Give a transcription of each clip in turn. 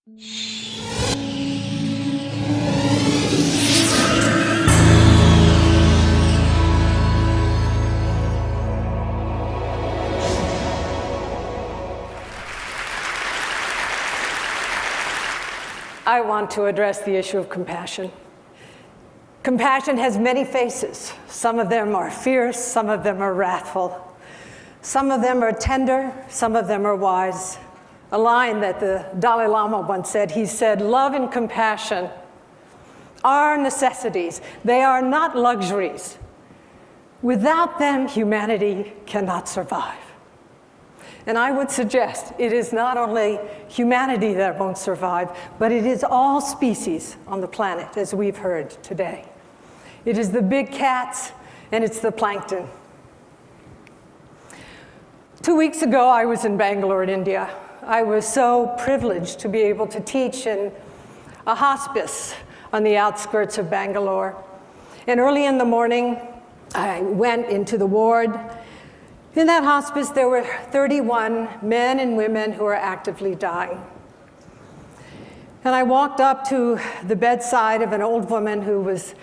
I want to address the issue of compassion. Compassion has many faces. Some of them are fierce, some of them are wrathful. Some of them are tender, some of them are wise. A line that the Dalai Lama once said, he said, "Love and compassion are necessities. They are not luxuries. Without them, humanity cannot survive." And I would suggest it is not only humanity that won't survive, but it is all species on the planet, as we've heard today. It is the big cats, and it's the plankton. 2 weeks ago, I was in Bangalore, in India. I was so privileged to be able to teach in a hospice on the outskirts of Bangalore. And early in the morning, I went into the ward. In that hospice, there were 31 men and women who were actively dying. And I walked up to the bedside of an old woman who was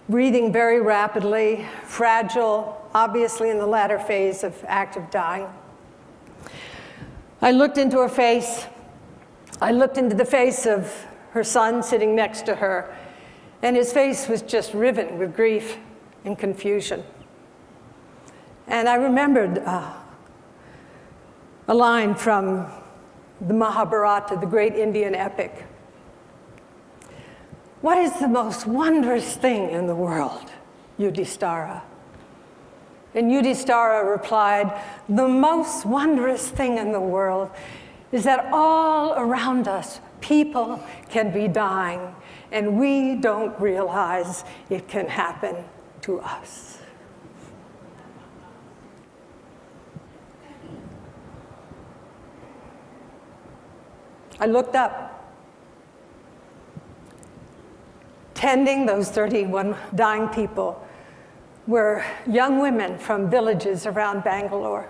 breathing very rapidly, fragile, obviously in the latter phase of active dying. I looked into her face. I looked into the face of her son sitting next to her, and his face was just riven with grief and confusion. And I remembered a line from the Mahabharata, the great Indian epic. "What is the most wondrous thing in the world, Yudhishthira?" And Yudhishthira replied, "The most wondrous thing in the world is that all around us, people can be dying, and we don't realize it can happen to us." I looked up. Tending those 31 dying people were young women from villages around Bangalore.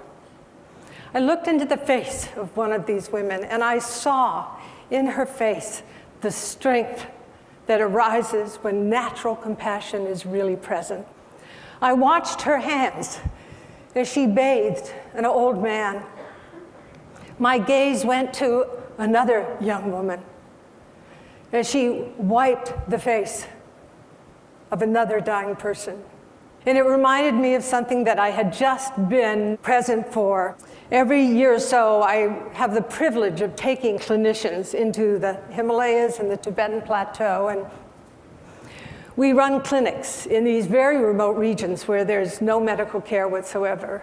I looked into the face of one of these women, and I saw in her face the strength that arises when natural compassion is really present. I watched her hands as she bathed an old man. My gaze went to another young woman as she wiped the face of another dying person. And it reminded me of something that I had just been present for. Every year or so, I have the privilege of taking clinicians into the Himalayas and the Tibetan Plateau, and we run clinics in these very remote regions where there's no medical care whatsoever.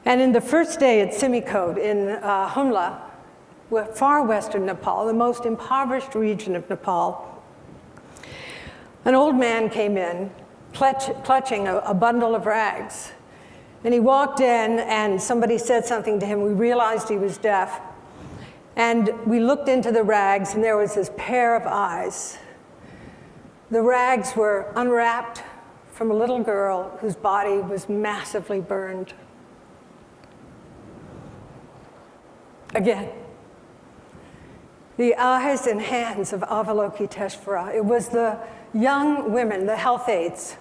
And in the first day at Simikot in Humla, far western Nepal, the most impoverished region of Nepal, an old man came in, clutching a bundle of rags. And he walked in, and somebody said something to him. We realized he was deaf. And we looked into the rags, and there was this pair of eyes. The rags were unwrapped from a little girl whose body was massively burned. Again, the eyes and hands of Avalokiteshvara. It was the young women, the health aides,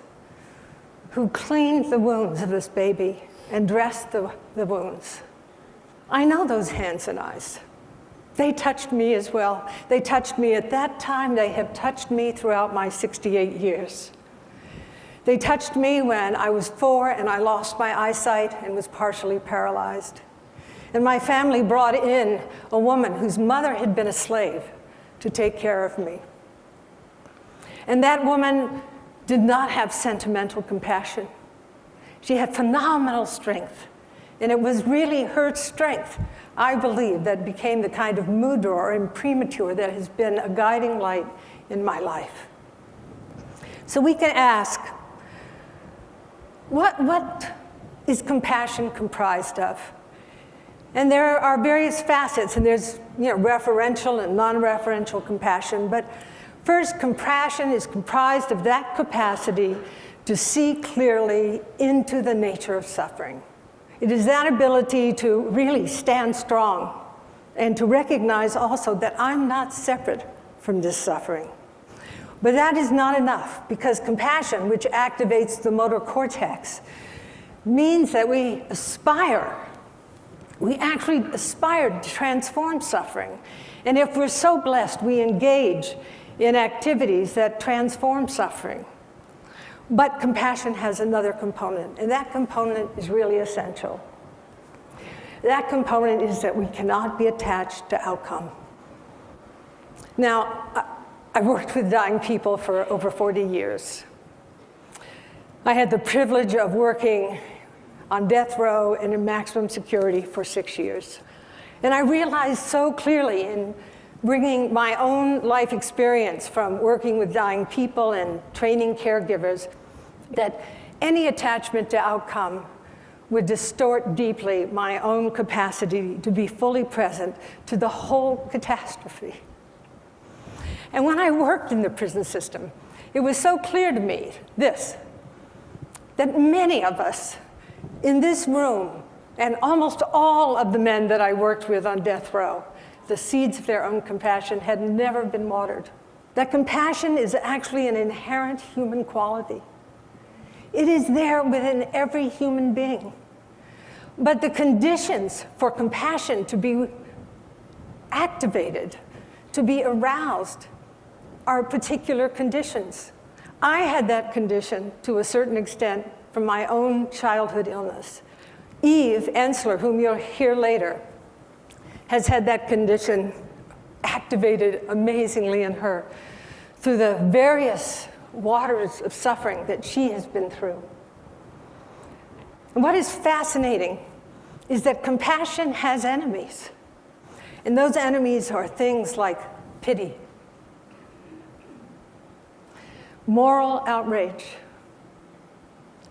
who cleaned the wounds of this baby and dressed the wounds. I know those hands and eyes. They touched me as well. They touched me at that time. They have touched me throughout my 68 years. They touched me when I was 4 and I lost my eyesight and was partially paralyzed. And my family brought in a woman whose mother had been a slave to take care of me. And that woman did not have sentimental compassion. She had phenomenal strength. And it was really her strength, I believe, that became the kind of mudra or imprimatur that has been a guiding light in my life. So we can ask, what is compassion comprised of? And there are various facets, and there's referential and non-referential compassion. But first, compassion is comprised of that capacity to see clearly into the nature of suffering. It is that ability to really stand strong and to recognize also that I'm not separate from this suffering. But that is not enough, because compassion, which activates the motor cortex, means that we actually aspire to transform suffering. And if we're so blessed, we engage in activities that transform suffering. But compassion has another component, and that component is really essential. That component is that we cannot be attached to outcome. Now, I've worked with dying people for over 40 years. I had the privilege of working on death row and in maximum security for 6 years. And I realized so clearly in bringing my own life experience from working with dying people and training caregivers that any attachment to outcome would distort deeply my own capacity to be fully present to the whole catastrophe. And when I worked in the prison system, it was so clear to me that many of us in this room, and almost all of the men that I worked with on death row, the seeds of their own compassion had never been watered. That compassion is actually an inherent human quality. It is there within every human being. But the conditions for compassion to be activated, to be aroused, are particular conditions. I had that condition to a certain extent from my own childhood illness. Eve Ensler, whom you'll hear later, has had that condition activated amazingly in her through the various waters of suffering that she has been through. And what is fascinating is that compassion has enemies. And those enemies are things like pity, moral outrage,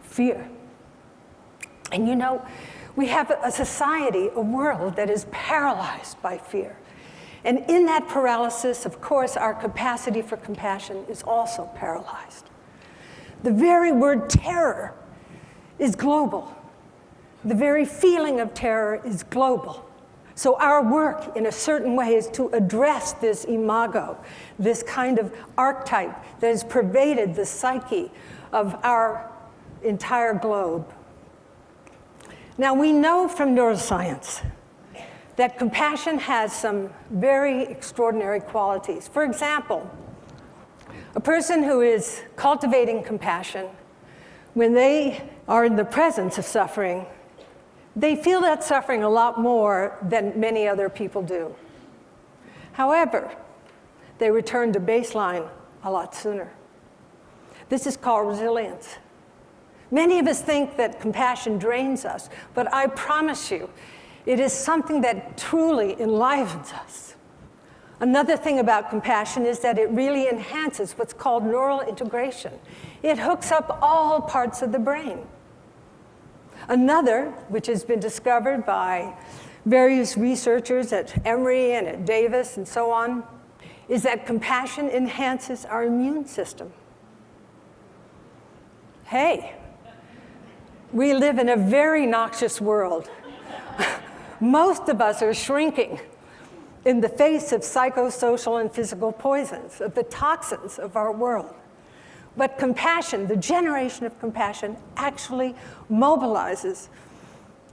fear. And you know, we have a society, a world that is paralyzed by fear. And in that paralysis, of course, our capacity for compassion is also paralyzed. The very word terror is global. The very feeling of terror is global. So our work, in a certain way, is to address this imago, this kind of archetype that has pervaded the psyche of our entire globe. Now, we know from neuroscience that compassion has some very extraordinary qualities. For example, a person who is cultivating compassion, when they are in the presence of suffering, they feel that suffering a lot more than many other people do. However, they return to baseline a lot sooner. This is called resilience. Many of us think that compassion drains us, but I promise you, it is something that truly enlivens us. Another thing about compassion is that it really enhances what's called neural integration. It hooks up all parts of the brain. Another, which has been discovered by various researchers at Emory and at Davis and so on, is that compassion enhances our immune system. Hey, we live in a very noxious world. Most of us are shrinking in the face of psychosocial and physical poisons, of the toxins of our world. But compassion, the generation of compassion, actually mobilizes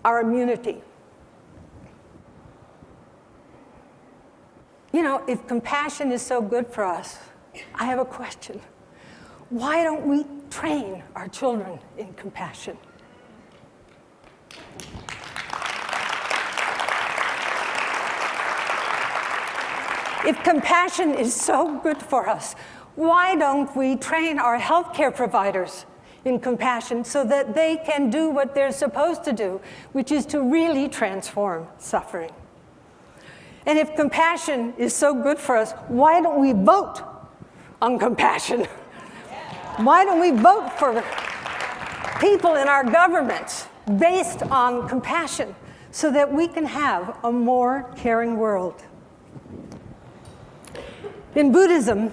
our immunity. You know, if compassion is so good for us, I have a question. Why don't we train our children in compassion? If compassion is so good for us, why don't we train our healthcare providers in compassion so that they can do what they're supposed to do, which is to really transform suffering? And if compassion is so good for us, why don't we vote on compassion? Why don't we vote for people in our governments based on compassion so that we can have a more caring world? In Buddhism,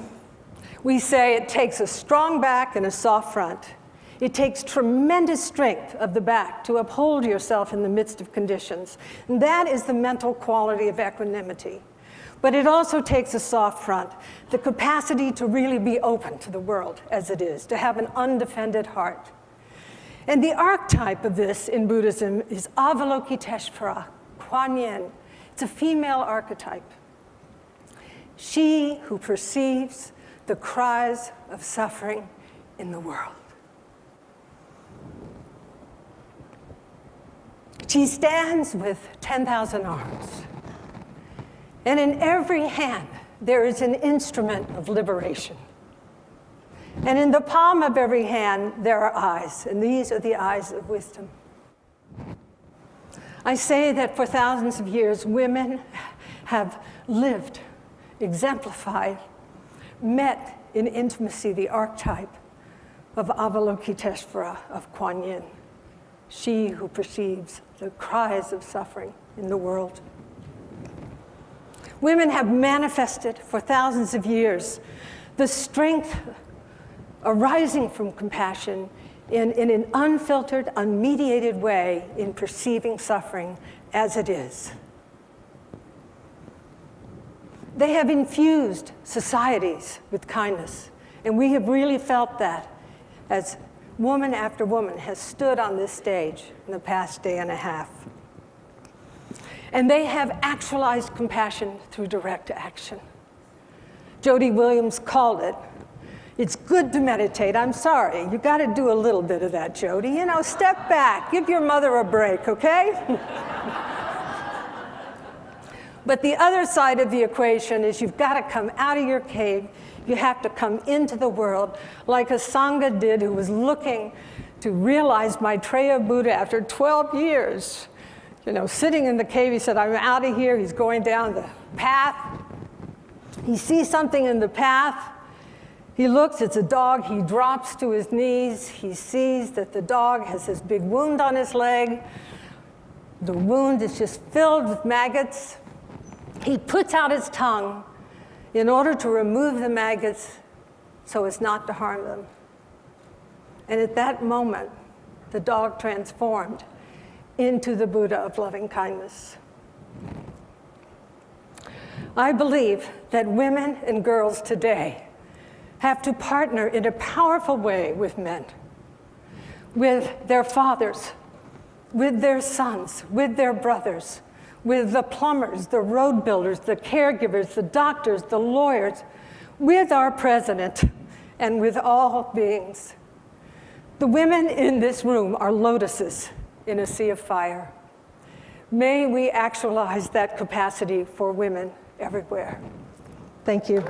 we say it takes a strong back and a soft front. It takes tremendous strength of the back to uphold yourself in the midst of conditions. And that is the mental quality of equanimity. But it also takes a soft front, the capacity to really be open to the world as it is, to have an undefended heart. And the archetype of this in Buddhism is Avalokiteshvara, Kuan Yin. It's a female archetype. She who perceives the cries of suffering in the world. She stands with 10,000 arms. And in every hand, there is an instrument of liberation. And in the palm of every hand, there are eyes, and these are the eyes of wisdom. I say that for thousands of years, women have lived, exemplified, met in intimacy the archetype of Avalokiteshvara, of Kuan Yin, she who perceives the cries of suffering in the world. Women have manifested for thousands of years the strength arising from compassion in an unfiltered, unmediated way in perceiving suffering as it is. They have infused societies with kindness, and we have really felt that as woman after woman has stood on this stage in the past day and a half. And they have actualized compassion through direct action. Jody Williams called it, it's good to meditate. I'm sorry, you got to do a little bit of that, Jody. You know, step back, give your mother a break, okay? But the other side of the equation is you've got to come out of your cave. You have to come into the world like a Sangha did who was looking to realize Maitreya Buddha after 12 years. You know, sitting in the cave, he said, I'm out of here. He's going down the path. He sees something in the path. He looks, it's a dog. He drops to his knees. He sees that the dog has this big wound on his leg. The wound is just filled with maggots. He puts out his tongue in order to remove the maggots so as not to harm them. And at that moment, the dog transformed into the Buddha of loving kindness. I believe that women and girls today have to partner in a powerful way with men, with their fathers, with their sons, with their brothers, with the plumbers, the road builders, the caregivers, the doctors, the lawyers, with our president, and with all beings. The women in this room are lotuses in a sea of fire. May we actualize that capacity for women everywhere. Thank you.